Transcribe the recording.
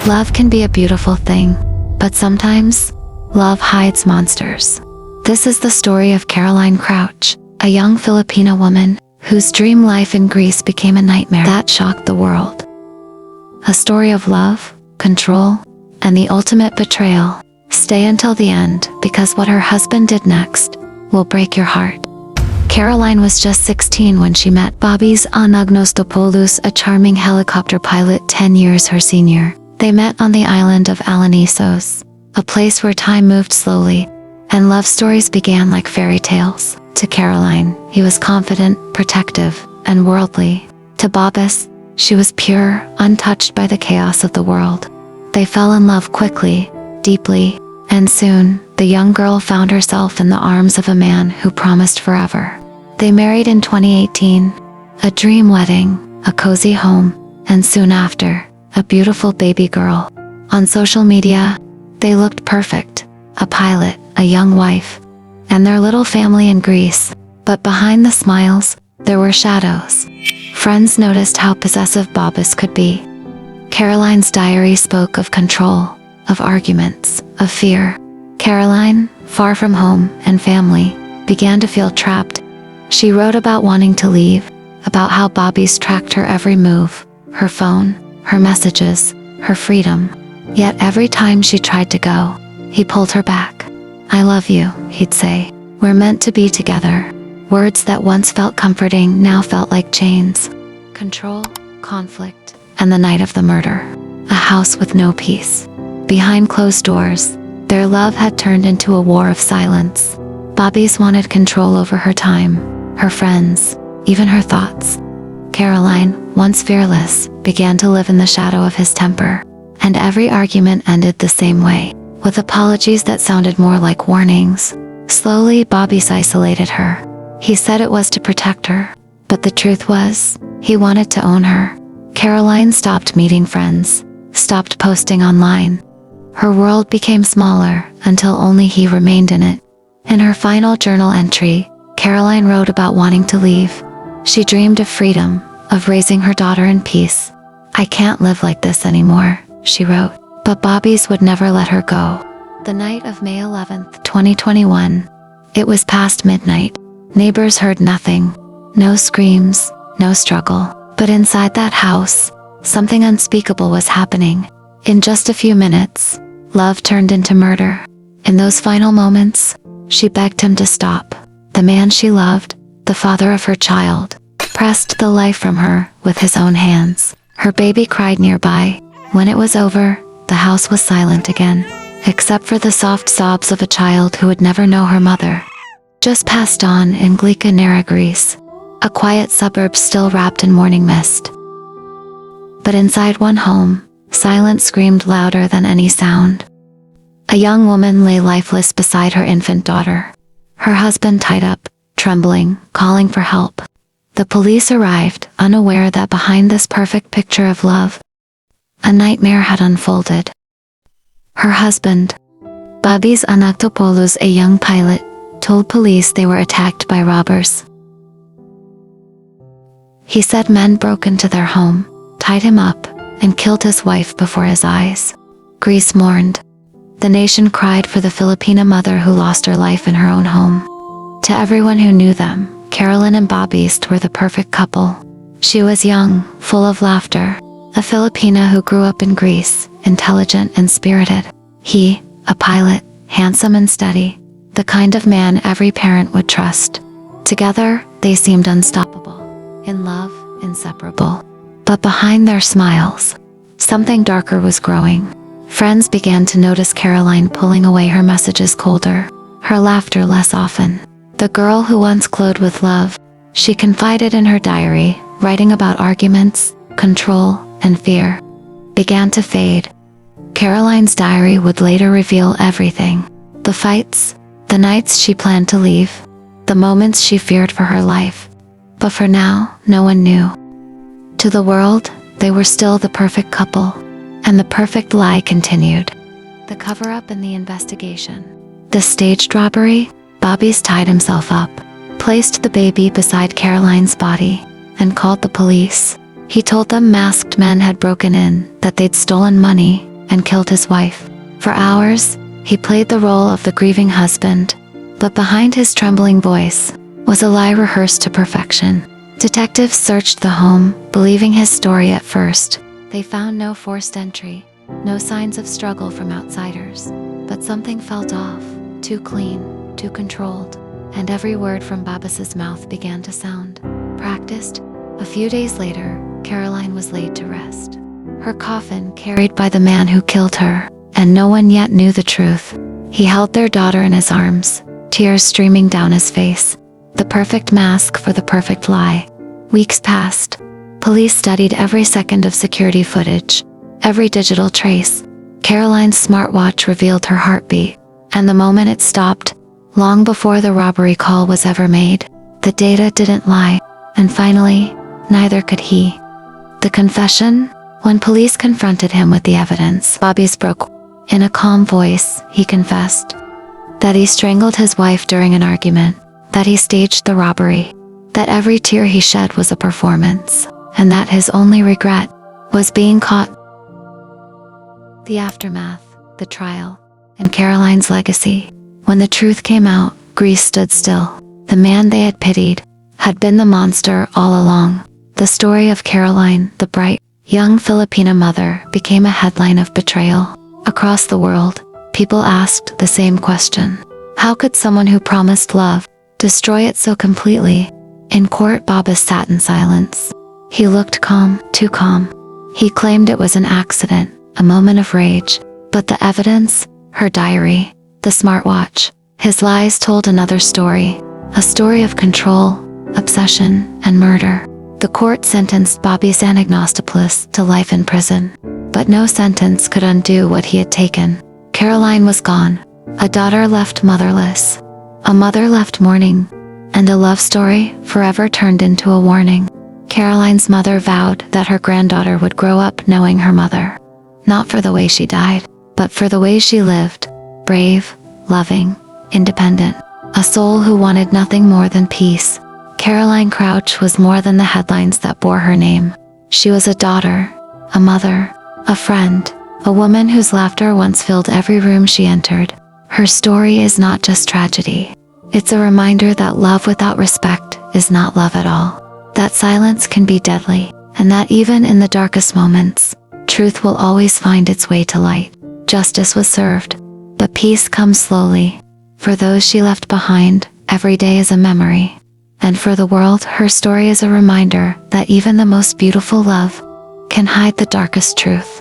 Love can be a beautiful thing, but sometimes, love hides monsters. This is the story of Caroline Crouch, a young Filipina woman whose dream life in Greece became a nightmare that shocked the world. A story of love, control, and the ultimate betrayal. Stay until the end, because what her husband did next will break your heart. Caroline was just 16 when she met Babis Anagnostopoulos, a charming helicopter pilot 10 years her senior. They met on the island of Alonissos, a place where time moved slowly, and love stories began like fairy tales. To Caroline, he was confident, protective, and worldly. To Babis, she was pure, untouched by the chaos of the world. They fell in love quickly, deeply, and soon, the young girl found herself in the arms of a man who promised forever. They married in 2018, a dream wedding, a cozy home, and soon after, a beautiful baby girl. On social media, they looked perfect, a pilot, a young wife, and their little family in Greece. But behind the smiles, there were shadows. Friends noticed how possessive Babis could be. Caroline's diary spoke of control, of arguments, of fear. Caroline, far from home and family, began to feel trapped. She wrote about wanting to leave, about how Babis tracked her every move, her phone, her messages, her freedom. Yet every time she tried to go, he pulled her back. "I love you," he'd say. "We're meant to be together." Words that once felt comforting now felt like chains. Control, conflict, and the night of the murder. A house with no peace. Behind closed doors, their love had turned into a war of silence. Babis wanted control over her time, her friends, even her thoughts. Caroline, once fearless, began to live in the shadow of his temper. And every argument ended the same way, with apologies that sounded more like warnings. Slowly, Babis isolated her. He said it was to protect her, but the truth was, he wanted to own her. Caroline stopped meeting friends, stopped posting online. Her world became smaller until only he remained in it. In her final journal entry, Caroline wrote about wanting to leave. She dreamed of freedom, of raising her daughter in peace. "I can't live like this anymore," she wrote. But Babis would never let her go. The night of May 11th, 2021. It was past midnight. Neighbors heard nothing. No screams, no struggle. But inside that house, something unspeakable was happening. In just a few minutes, love turned into murder. In those final moments, she begged him to stop. The man she loved, the father of her child, pressed the life from her with his own hands. Her baby cried nearby. When it was over, the house was silent again, except for the soft sobs of a child who would never know her mother. Just past dawn in Glica, Greece, a quiet suburb still wrapped in morning mist. But inside one home, silence screamed louder than any sound. A young woman lay lifeless beside her infant daughter. Her husband tied up, trembling, calling for help. The police arrived, unaware that behind this perfect picture of love, a nightmare had unfolded. Her husband, Babis Anagnostopoulos, a young pilot, told police they were attacked by robbers. He said men broke into their home, tied him up, and killed his wife before his eyes. Greece mourned. The nation cried for the Filipina mother who lost her life in her own home. To everyone who knew them, Caroline and Babis were the perfect couple. She was young, full of laughter, a Filipina who grew up in Greece, intelligent and spirited. He, a pilot, handsome and steady, the kind of man every parent would trust. Together, they seemed unstoppable. In love, inseparable. But behind their smiles, something darker was growing. Friends began to notice Caroline pulling away her messages colder, her laughter less often. The girl who once glowed with love, she confided in her diary, writing about arguments, control, and fear, began to fade. Caroline's diary would later reveal everything. The fights, the nights she planned to leave, the moments she feared for her life. But for now, no one knew. To the world, they were still the perfect couple. And the perfect lie continued. The cover-up and the investigation. The staged robbery, Babis tied himself up, placed the baby beside Caroline's body, and called the police. He told them masked men had broken in, that they'd stolen money, and killed his wife. For hours, he played the role of the grieving husband, but behind his trembling voice was a lie rehearsed to perfection. Detectives searched the home, believing his story at first. They found no forced entry, no signs of struggle from outsiders. But something felt off, too clean, too controlled, and every word from Babas's mouth began to sound practiced. A few days later, Caroline was laid to rest. Her coffin carried by the man who killed her, and no one yet knew the truth. He held their daughter in his arms, tears streaming down his face, the perfect mask for the perfect lie. Weeks passed. Police studied every second of security footage, every digital trace. Caroline's smartwatch revealed her heartbeat, and the moment it stopped, long before the robbery call was ever made, the data didn't lie, and finally, neither could he. The confession? When police confronted him with the evidence, Bobby's broke. In a calm voice, he confessed that he strangled his wife during an argument, that he staged the robbery, that every tear he shed was a performance, and that his only regret was being caught. The aftermath, the trial, and Caroline's legacy. When the truth came out, Greece stood still. The man they had pitied had been the monster all along. The story of Caroline, the bright, young Filipina mother, became a headline of betrayal. Across the world, people asked the same question. How could someone who promised love destroy it so completely? In court, Babas sat in silence. He looked calm, too calm. He claimed it was an accident, a moment of rage. But the evidence, her diary, the smartwatch, his lies told another story. A story of control, obsession, and murder. The court sentenced Babis Anagnostopoulos to life in prison. But no sentence could undo what he had taken. Caroline was gone. A daughter left motherless. A mother left mourning. And a love story forever turned into a warning. Caroline's mother vowed that her granddaughter would grow up knowing her mother. Not for the way she died, but for the way she lived. Brave, loving, independent. A soul who wanted nothing more than peace. Caroline Crouch was more than the headlines that bore her name. She was a daughter, a mother, a friend, a woman whose laughter once filled every room she entered. Her story is not just tragedy. It's a reminder that love without respect is not love at all. That silence can be deadly, and that even in the darkest moments, truth will always find its way to light. Justice was served, but peace comes slowly. For those she left behind, every day is a memory. And for the world, her story is a reminder that even the most beautiful love can hide the darkest truth.